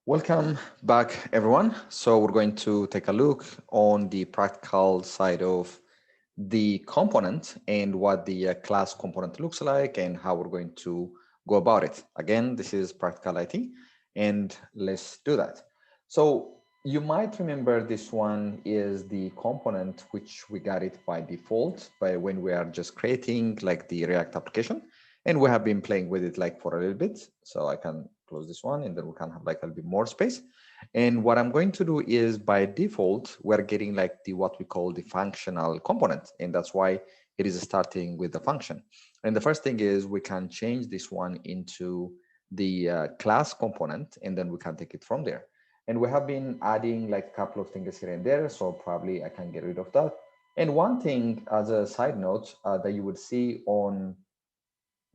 Welcome back, everyone. So we're going to take a look on the practical side of the component and what the class component looks like and how we're going to go about it. Again, this is Practical IT, and let's do that. So you might remember this one is the component which we got it by default by when we are just creating like the React application. And we have been playing with it like for a little bit. So I can close this one and then we can have like a little bit more space. And what I'm going to do is by default, we're getting like the what we call the functional component. And that's why it is starting with the function. And the first thing is we can change this one into the class component, and then we can take it from there. And we have been adding like a couple of things here and there. So probably I can get rid of that. And one thing as a side note that you would see on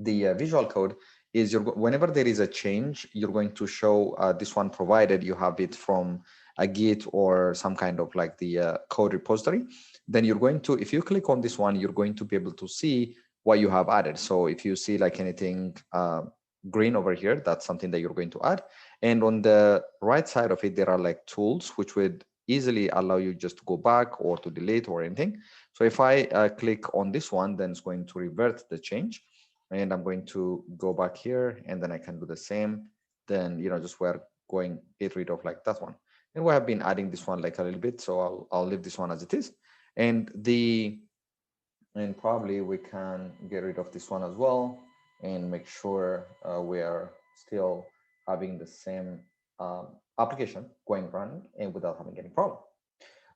the visual code is whenever there is a change, you're going to show this one provided you have it from a Git or some kind of like the code repository. Then you're going to, if you click on this one, you're going to be able to see what you have added. So if you see like anything green over here, that's something that you're going to add. And on the right side of it, there are like tools which would easily allow you just to go back or to delete or anything. So if I click on this one, then it's going to revert the change. And I'm going to go back here and then I can do the same. Then, just we're going get rid of like that one. And we have been adding this one like a little bit. So I'll leave this one as it is. And probably we can get rid of this one as well and make sure we are still having the same application going running and without having any problem.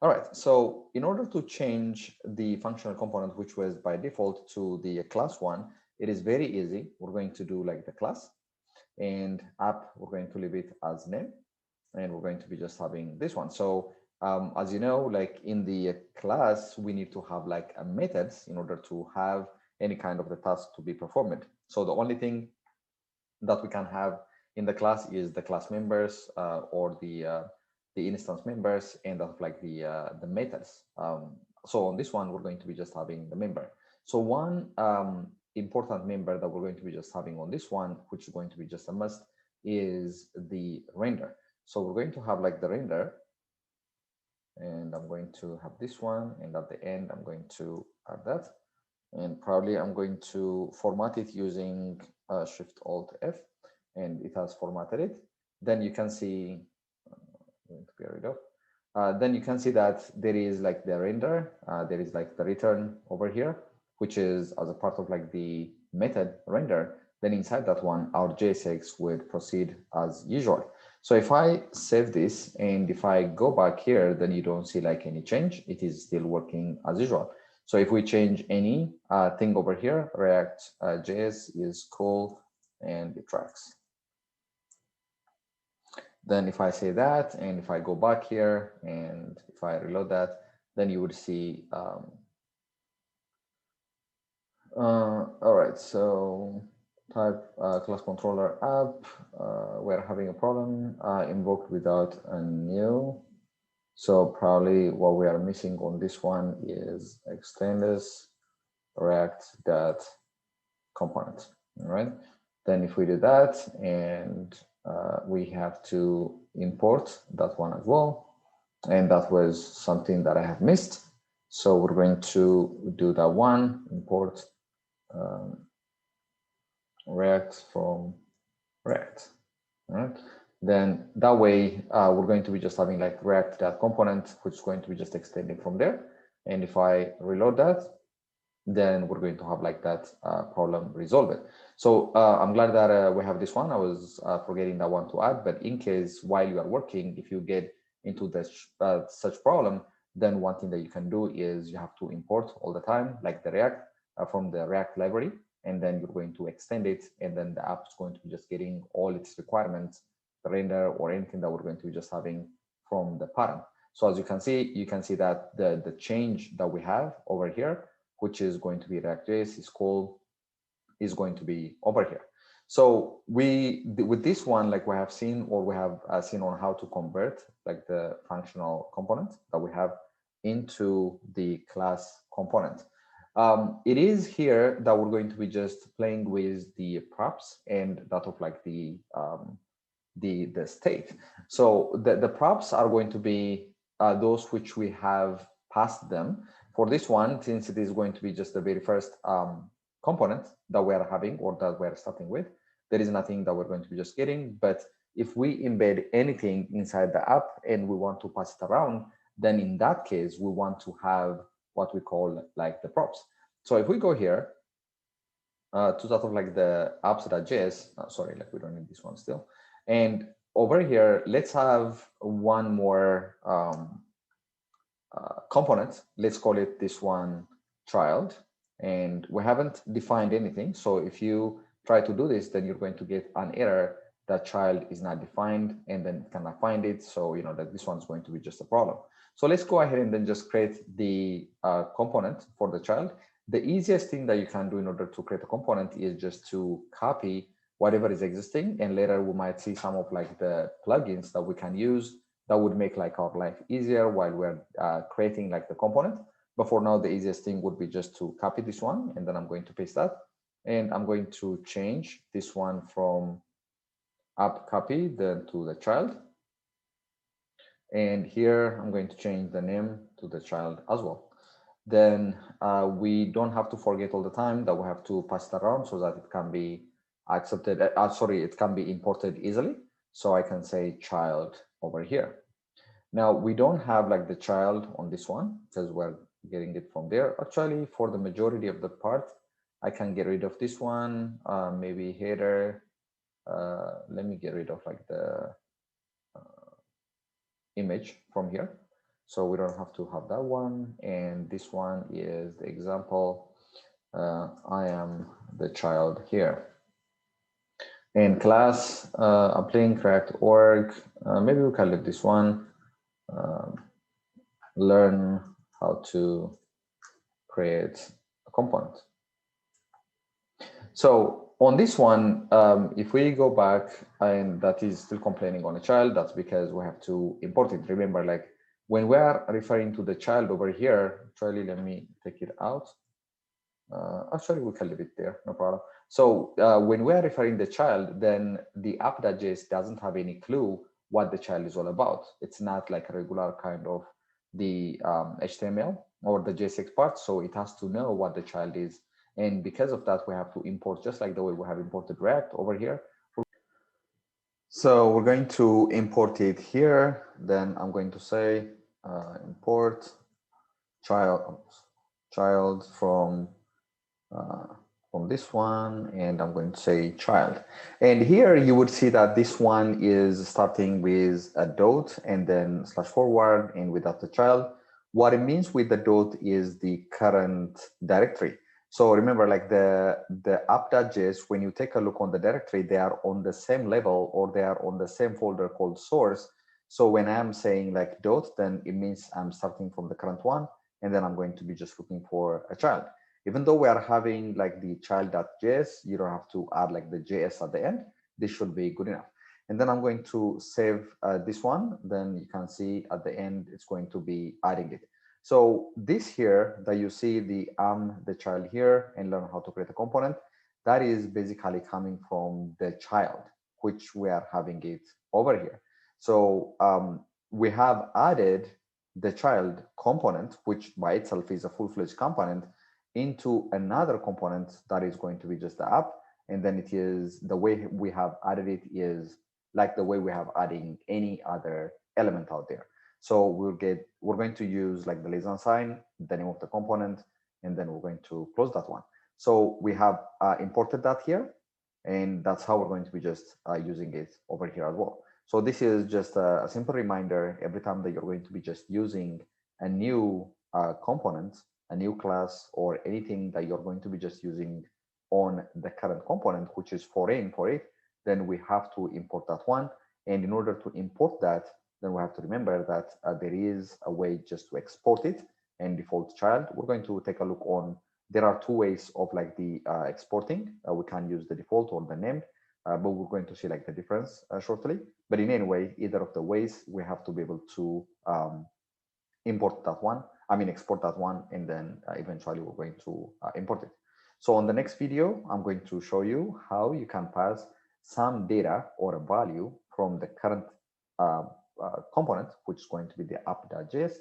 All right, so in order to change the functional component, which was by default to the class one, it is very easy. We're going to do like the class and app, we're going to leave it as name, and we're going to be just having this one. So as you know, like in the class, we need to have like a methods in order to have any kind of the task to be performed. So the only thing that we can have in the class is the class members or the instance members and of like the methods. So on this one, we're going to be just having the member. So one important member that we're going to be just having on this one, which is going to be just a must, is the render. So we're going to have like the render, and I'm going to have this one, and at the end, I'm going to add that. And probably I'm going to format it using Shift Alt F, and it has formatted it. Then you can see, going to get rid of. Then you can see that there is like the render, there is like the return over here, which is as a part of like the method render. Then inside that one, our JSX would proceed as usual. So if I save this and if I go back here, then you don't see like any change. It is still working as usual. So if we change any thing over here, React JS is cool and it tracks. Then if I say that, and if I go back here and if I reload that, then you would see, all right, so type class controller app, we're having a problem, invoked without a new. So probably what we are missing on this one is extend this react that component, all right? Then if we do that and we have to import that one as well. And that was something that I have missed. So we're going to do that one, import React from React. All right. Then that way, we're going to be just having like React that component, which is going to be just extending from there. And if I reload that, then we're going to have like that problem resolved. So I'm glad that we have this one. I was forgetting that one to add, but in case while you are working, if you get into this such problem, then one thing that you can do is you have to import all the time, like the React from the React library, and then you're going to extend it, and then the app is going to be just getting all its requirements, the render or anything that we're going to be just having from the pattern. So as you can see that the change that we have over here, which is going to be React.js is going to be over here. So with this one, like we have seen, or we have seen on how to convert like the functional component that we have into the class component. It is here that we're going to be just playing with the props and that of like the the state. So the props are going to be those which we have passed them. For this one, since it is going to be just the very first component that we are having or that we're starting with, there is nothing that we're going to be just getting. But if we embed anything inside the app and we want to pass it around, then in that case, we want to have what we call like the props. So if we go here to sort of like the apps.js, sorry, like we don't need this one still. And over here, let's have one more component. Let's call it this one child. And we haven't defined anything. So if you try to do this, then you're going to get an error that child is not defined and then it cannot find it. So you know that this one's going to be just a problem. So let's go ahead and then just create the component for the child. The easiest thing that you can do in order to create a component is just to copy whatever is existing, and later we might see some of like the plugins that we can use that would make like our life easier while we're creating like the component. But for now, the easiest thing would be just to copy this one, and then I'm going to paste that, and I'm going to change this one from app copy then to the child. And here I'm going to change the name to the child as well. Then we don't have to forget all the time that we have to pass it around so that it can be accepted. Sorry, it can be imported easily. So I can say child over here. Now we don't have like the child on this one because we're getting it from there. Actually, for the majority of the part, I can get rid of this one, maybe header. Let me get rid of like the image from here. So we don't have to have that one. And this one is the example. I am the child here. And class, applying correct org. Maybe we can leave this one. Learn how to create a component. So on this one, if we go back and that is still complaining on a child, that's because we have to import it. Remember, like when we are referring to the child over here, actually, let me take it out. Actually, we can leave it there, no problem. So when we are referring the child, then the app.js doesn't have any clue what the child is all about. It's not like a regular kind of the HTML or the JSX part. So it has to know what the child is. And because of that, we have to import just like the way we have imported React over here. So we're going to import it here. Then I'm going to say import child from this one, and I'm going to say child. And here you would see that this one is starting with a dot and then /forward and without the child. What it means with the dot is the current directory. So remember, like the app.js, when you take a look on the directory, they are on the same level or they are on the same folder called source. So when I'm saying like dot, then it means I'm starting from the current one, and then I'm going to be just looking for a child. Even though we are having like the child.js, you don't have to add like the JS at the end. This should be good enough. And then I'm going to save this one. Then you can see at the end, it's going to be adding it. So this here that you see the child here and learn how to create a component, that is basically coming from the child, which we are having it over here. So we have added the child component, which by itself is a full-fledged component, into another component that is going to be just the app. And then it is the way we have added it is like the way we have adding any other element out there. So we're going to use like the less sign, the name of the component, and then we're going to close that one. So we have imported that here, and that's how we're going to be just using it over here as well. So this is just a simple reminder every time that you're going to be just using a new component, a new class, or anything that you're going to be just using on the current component, which is foreign for it, then we have to import that one. And in order to import that, then we have to remember that there is a way just to export it and default child. We're going to take a look on, there are two ways of like the exporting. We can use the default or the named, but we're going to see like the difference shortly. But in any way, either of the ways, we have to be able to import that one, export that one, and then eventually we're going to import it. So on the next video, I'm going to show you how you can pass some data or a value from the current component, which is going to be the app.js,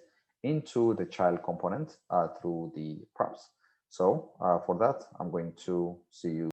into the child component through the props. So for that, I'm going to see you